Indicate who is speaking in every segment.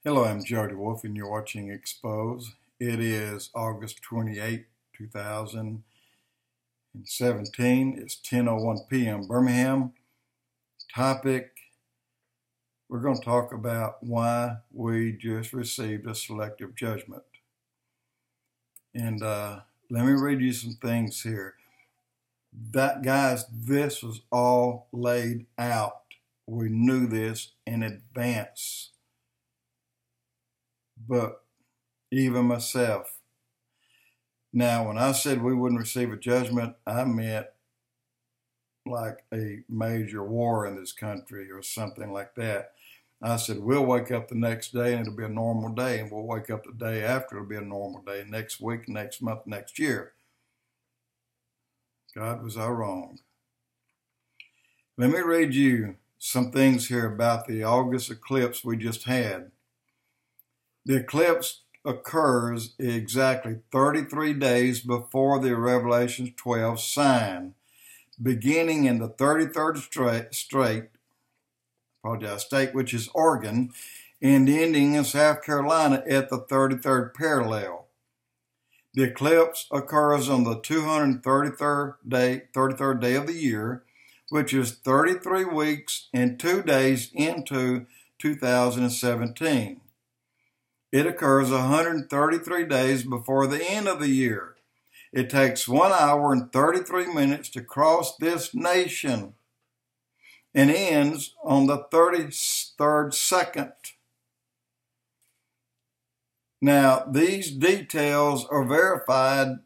Speaker 1: Hello, I'm Jody Wolfe, and you're watching Expoz. It is August 28, 2017. It's 10:01 p.m. Birmingham. Topic, we're going to talk about why we just received a selective judgment. And let me read you some things here. Guys, this was all laid out. We knew this in advance. But even myself. Now, when I said we wouldn't receive a judgment, I meant like a major war in this country or something like that. I said, we'll wake up the next day and it'll be a normal day, and we'll wake up the day after, it'll be a normal day, next week, next month, next year. God, was I wrong? Let me read you some things here about the August eclipse we just had. The eclipse occurs exactly 33 days before the Revelation 12 sign, beginning in the 33rd state, which is Oregon, and ending in South Carolina at the 33rd parallel. The eclipse occurs on the 233rd day of the year, which is 33 weeks and 2 days into 2017. It occurs 133 days before the end of the year. It takes 1 hour and 33 minutes to cross this nation and ends on the 33rd second. Now, these details are verified.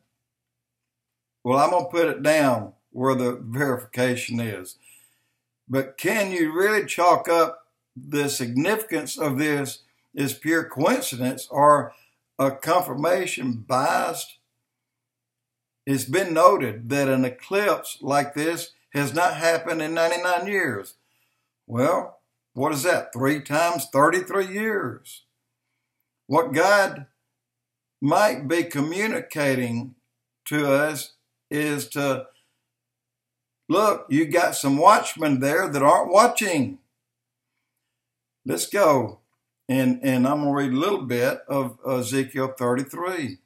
Speaker 1: Well, I'm going to put it down where the verification is. But can you really chalk up the significance of this is pure coincidence or a confirmation bias? It's been noted that an eclipse like this has not happened in 99 years. Well, what is that? 3 times 33 years. What God might be communicating to us is to, look, you got some watchmen there that aren't watching. Let's go. And I'm going to read a little bit of Ezekiel 33.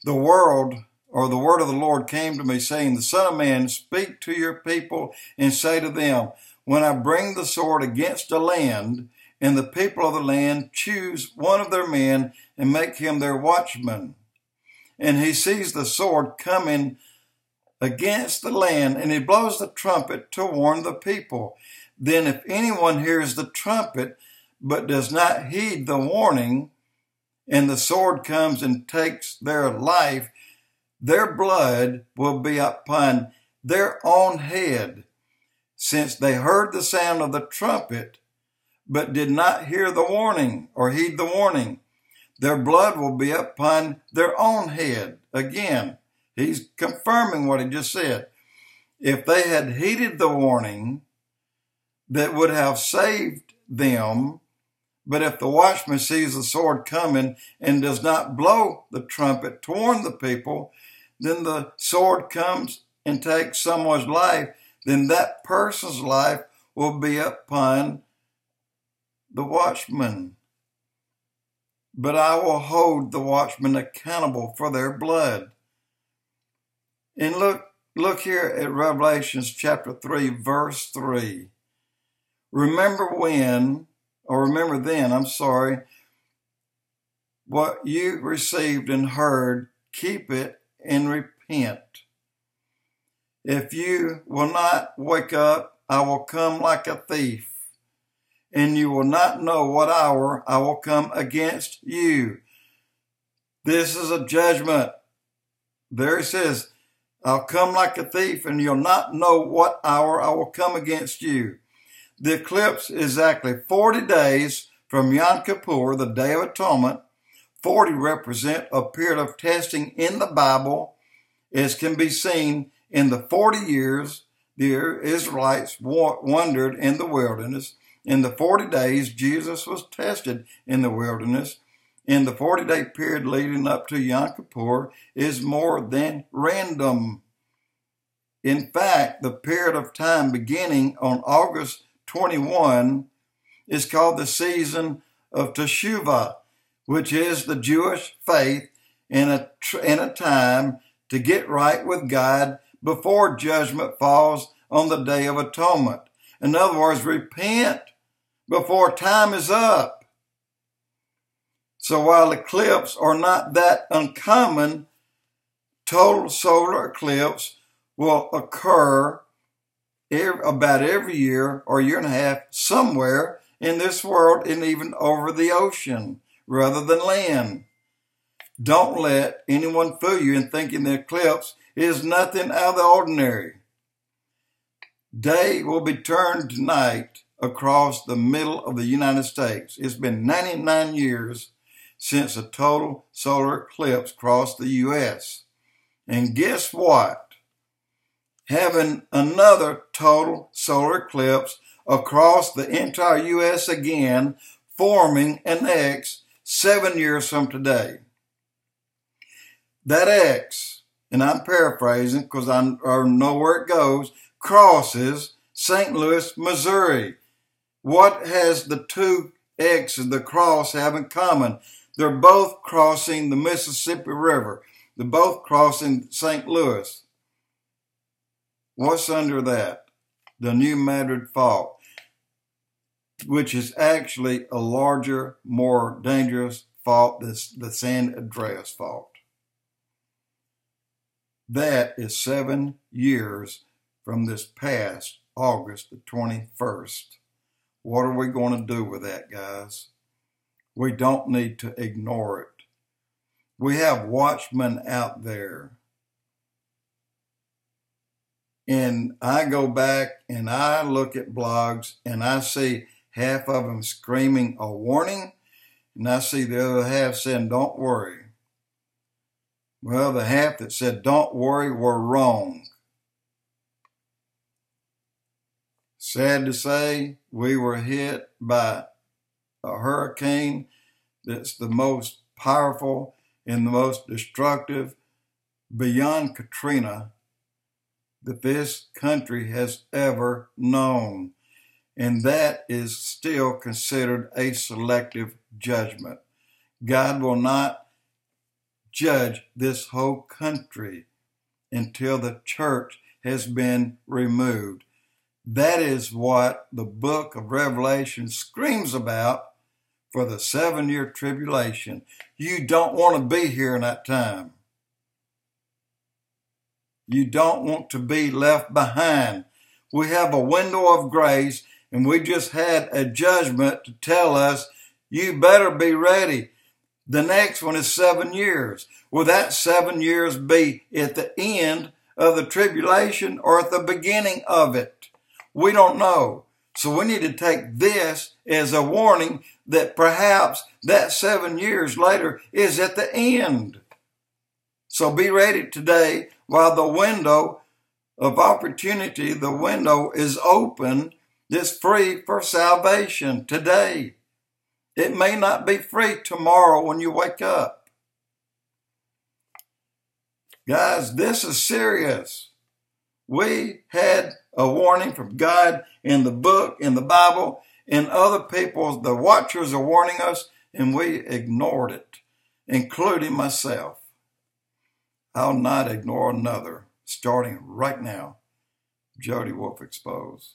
Speaker 1: The word of the Lord came to me, saying, the Son of Man, speak to your people and say to them, when I bring the sword against a land, and the people of the land choose one of their men and make him their watchman, and he sees the sword coming against the land, and he blows the trumpet to warn the people. Then if anyone hears the trumpet but does not heed the warning, and the sword comes and takes their life, their blood will be upon their own head, since they heard the sound of the trumpet, but did not hear the warning or heed the warning. Their blood will be upon their own head. Again, he's confirming what he just said. If they had heeded the warning, that would have saved them. But if the watchman sees the sword coming and does not blow the trumpet to warn the people, then the sword comes and takes someone's life, then that person's life will be upon the watchman. But I will hold the watchman accountable for their blood. And look here at Revelation chapter 3, verse 3. Remember then, what you received and heard, keep it and repent. If you will not wake up, I will come like a thief, and you will not know what hour I will come against you. This is a judgment. There it says, I'll come like a thief, and you'll not know what hour I will come against you. The eclipse is exactly 40 days from Yom Kippur, the Day of Atonement. 40 represent a period of testing in the Bible, as can be seen in the 40 years the Israelites wandered in the wilderness. In the 40 days, Jesus was tested in the wilderness. In the 40-day period leading up to Yom Kippur is more than random. In fact, the period of time beginning on August 21 is called the season of Teshuvah, which is the Jewish faith in a time to get right with God before judgment falls on the Day of Atonement. In other words, repent before time is up. So while eclipses are not that uncommon, total solar eclipse will occur about every year or year and a half somewhere in this world and even over the ocean rather than land. Don't let anyone fool you in thinking the eclipse is nothing out of the ordinary. Day will be turned tonight across the middle of the United States. It's been 99 years since a total solar eclipse crossed the U.S. And guess what? Having another total solar eclipse across the entire U.S. again, forming an X 7 years from today. That X, and I'm paraphrasing because I know where it goes, crosses St. Louis, Missouri. What has the two X's, the cross, have in common? They're both crossing the Mississippi River. They're both crossing St. Louis. What's under that? The New Madrid Fault, which is actually a larger, more dangerous fault than the San Andreas Fault. That is 7 years from this past August the 21st. What are we going to do with that, guys? We don't need to ignore it. We have watchmen out there. And I go back and I look at blogs and I see half of them screaming a warning, and I see the other half saying, don't worry. Well, the half that said, don't worry, were wrong. Sad to say, we were hit by a hurricane that's the most powerful and the most destructive beyond Katrina that this country has ever known. And that is still considered a selective judgment. God will not judge this whole country until the church has been removed. That is what the book of Revelation screams about for the 7-year tribulation. You don't want to be here in that time. You don't want to be left behind. We have a window of grace, and we just had a judgment to tell us, you better be ready. The next one is 7 years. Will that 7 years be at the end of the tribulation or at the beginning of it? We don't know. So we need to take this as a warning that perhaps that 7 years later is at the end. So be ready today while the window of opportunity, the window is open, is free for salvation today. It may not be free tomorrow when you wake up. Guys, this is serious. We had a warning from God in the book, in the Bible, and other people, the watchers are warning us, and we ignored it, including myself. I'll not ignore another, starting right now. Jody, Wolfe, Expoz.